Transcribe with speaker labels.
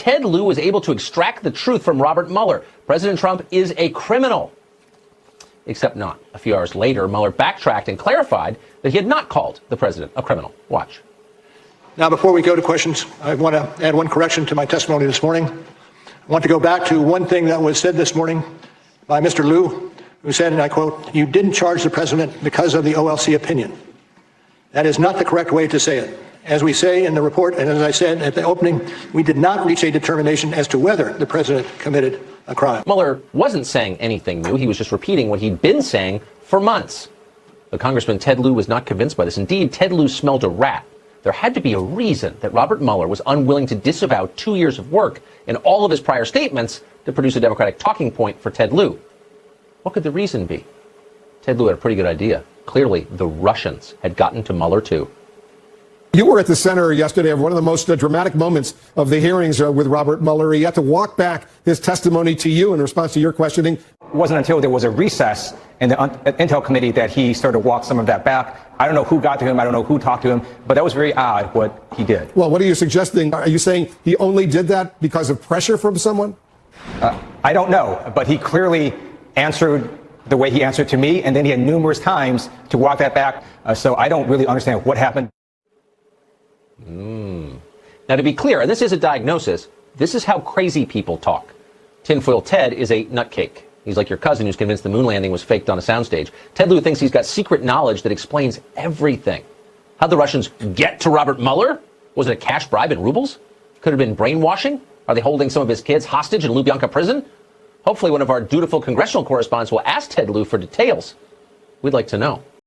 Speaker 1: Ted Lieu was able to extract the truth from Robert Mueller. President Trump is a criminal. Except not. A few hours later, Mueller backtracked and clarified that he had not called the president a criminal. Watch.
Speaker 2: Now, before we go to questions, I want to add one correction to my testimony this morning. I want to go back to one thing that was said this morning by Mr. Lieu, who said, and I quote, "You didn't charge the president because of the OLC opinion." That is not the correct way to say it. As we say in the report, and as I said at the opening, we did not reach a determination as to whether the president committed a crime.
Speaker 1: Mueller wasn't saying anything new. He was just repeating what he'd been saying for months. But Congressman Ted Lieu was not convinced by this. Indeed, Ted Lieu smelled a rat. There had to be a reason that Robert Mueller was unwilling to disavow 2 years of work and all of his prior statements to produce a Democratic talking point for Ted Lieu. What could the reason be? Ted Lieu had a pretty good idea. Clearly, the Russians had gotten to Mueller, too.
Speaker 3: You were at the center yesterday of one of the most dramatic moments of the hearings with Robert Mueller. He had to walk back his testimony to you in response to your questioning.
Speaker 4: It wasn't until there was a recess in the Intel committee that he started to walk some of that back. I don't know who got to him. I don't know who talked to him. But that was very odd what he did.
Speaker 3: Well, what are you suggesting? Are you saying he only did that because of pressure from someone?
Speaker 4: I don't know. But he clearly answered the way he answered to me. And then he had numerous times to walk that back. So I don't really understand what happened.
Speaker 1: Now, to be clear, and this is a diagnosis, this is how crazy people talk. Tinfoil Ted is a nutcake. He's like your cousin who's convinced the moon landing was faked on a soundstage. Ted Lieu thinks he's got secret knowledge that explains everything. How'd the Russians get to Robert Mueller? Was it a cash bribe in rubles? Could it have been brainwashing? Are they holding some of his kids hostage in Lubyanka prison? Hopefully one of our dutiful congressional correspondents will ask Ted Lieu for details. We'd like to know.